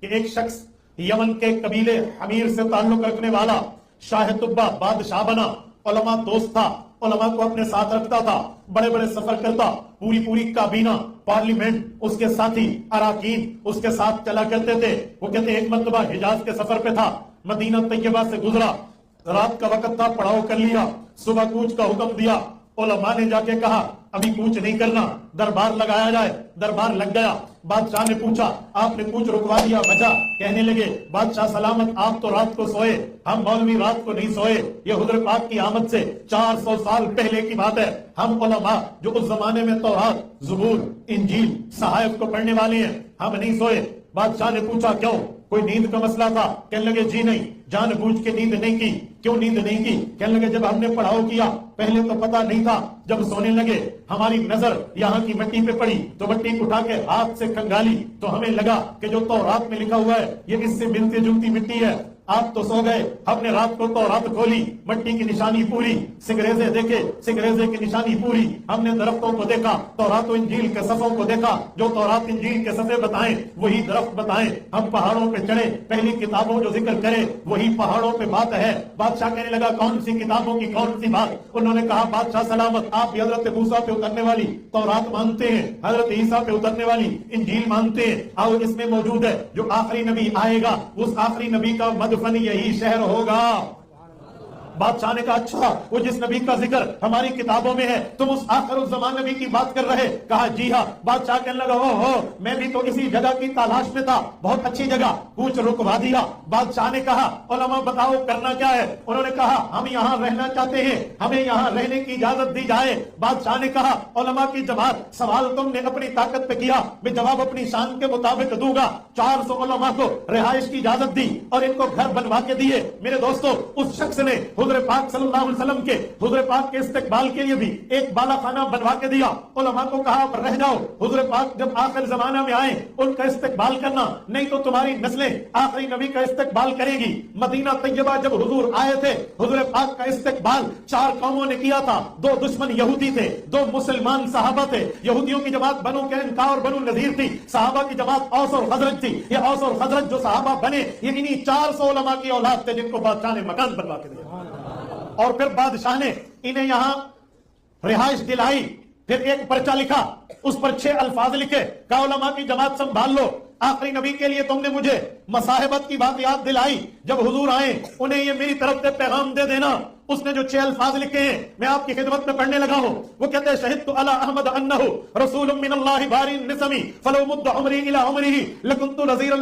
کہ ایک شخص یمن کے قبیلے حمیر سے تعلق رکھنے والا شاہ طبہ بادشاہ بنا، علماء دوست تھا، علماء کو اپنے ساتھ رکھتا تھا، بڑے بڑے سفر کرتا، پوری کابینہ پارلیمنٹ اس کے ساتھی اراکین اس کے ساتھ چلا کرتے تھے۔ وہ کہتے ایک مرتبہ حجاز کے سفر پہ تھا، مدینہ طیبہ سے گزرا، رات کا وقت تھا، پڑاؤ کر لیا، صبح کوچ کا حکم دیا۔ علماء نے جا کے کہا ابھی کوچ نہیں کرنا، دربار لگایا جائے۔ دربار لگ گیا۔ بادشاہ نے پوچھا آپ نے کوچ رکوا دیا، وجہ؟ کہنے لگے بادشاہ سلامت آپ تو رات کو سوئے، ہم مولوی رات کو نہیں سوئے۔ یہ حضور پاک کی آمد سے 400 سال پہلے کی بات ہے۔ ہم علماء جو اس زمانے میں تورات، زبور، انجیل، صحائف کو پڑھنے والے ہیں، ہم نہیں سوئے۔ بادشاہ نے پوچھا کیوں؟ کوئی نیند کا مسئلہ تھا؟ کہنے لگے جی نہیں، جان بوجھ کے نیند نہیں کی۔ کیوں نیند نہیں کی؟ کہنے لگے جب ہم نے پڑھاؤ کیا پہلے تو پتہ نہیں تھا، جب سونے لگے ہماری نظر یہاں کی مٹی پہ پڑی تو مٹی اٹھا کے ہاتھ سے کھنگالی تو ہمیں لگا کہ جو تورات میں لکھا ہوا ہے یہ اس سے ملتی جلتی مٹی ہے۔ آپ تو سو گئے، ہم نے رات کو تورات کھولی، مٹی کی نشانی پوری، سنگریزے دیکھے، سنگریزے کی نشانی پوری۔ ہم نے درختوں کو دیکھا، تورات و انجیل کے صفوں کو دیکھا، جو تورات انجیل کے صفے بتائیں وہی درخت بتائیں۔ ہم پہاڑوں پہ چڑھے، پہلی کتابوں جو ذکر کرے وہی پہاڑوں پہ بات ہے۔ بادشاہ کہنے لگا کون سی کتابوں کی کون سی بات؟ انہوں نے کہا بادشاہ سلامت آپ بھی حضرت موسیٰ پہ اترنے والی تورات مانتے ہیں، حضرت عیسیٰ پہ اترنے والی انجیل مانتے ہیں، اور اس میں موجود ہے جو آخری نبی آئے گا اس آخری نبی کا مدفن یہی شہر ہوگا۔ بادشاہ نے کہا اچھا وہ جس نبی کا ذکر ہماری کتابوں میں ہے تم اس آخر الزمان نبی کی بات کر رہے؟ کہا جی ہاں۔ بادشاہ کہنے لگا ہو میں بھی تو اسی جگہ کی تلاش میں تھا، بہت اچھی جگہ، کوچ رکوا دیا۔ بادشاہ نے کہا علماء بتاؤ کرنا کیا ہے؟ انہوں نے کہا ہم یہاں رہنا چاہتے ہیں، ہمیں یہاں رہنے کی اجازت دی جائے۔ بادشاہ نے کہا علماء کی جماعت سوال تم نے اپنی طاقت پہ کیا، میں جواب اپنی شان کے مطابق دوں گا۔ 400 علماء کو رہائش کی اجازت دی اور ان کو گھر بنوا کے دیے۔ میرے دوستو اس شخص نے حضور پاک صلی اللہ علیہ وسلم کے حضور پاک کے استقبال کے لیے بھی ایک بالا خانہ بنوا کے دیا۔ علماء کو کہا آپ رہ جاؤ، حضور پاک جب آخر زمانہ میں آئے ان کا استقبال کرنا، نہیں تو تمہاری نسلیں آخری نبی کا استقبال کریں گی۔ مدینہ طیبہ جب حضور آئے تھے حضور پاک کا استقبال 4 قوموں نے کیا تھا۔ 2 دشمن یہودی تھے، 2 مسلمان صحابہ تھے۔ یہودیوں کی جماعت بنو قینقاع اور بنو نذیر تھی، صحابہ کی جماعت اوس اور خزرج تھی۔ یہ اوس اور خزرج جو صحابہ بنے یہ انہی 400 علماء کی اولاد تھے جن کو بادشاہ نے مکان بنوا کے دیا، اور پھر بادشاہ نے انہیں یہاں رہائش دلائی۔ پھر ایک پرچہ لکھا، اس پر 6 الفاظ لکھے، کہا علماء کی جماعت سنبھال لو، آخری نبی کے لیے تم نے مجھے مصاحبت کی بات یاد دلائی، جب حضور آئے انہیں یہ میری طرف سے پیغام دے دینا۔ اس نے جو 6 الفاظ لکھے ہیں میں آپ کی خدمت میں پڑھنے لگا ہوں۔ وہ کہتے ہیں شہدت علی احمد انہ رسول من اللہ باری النسمی فلو مد عمری الی عمرہ لکنت نذیرا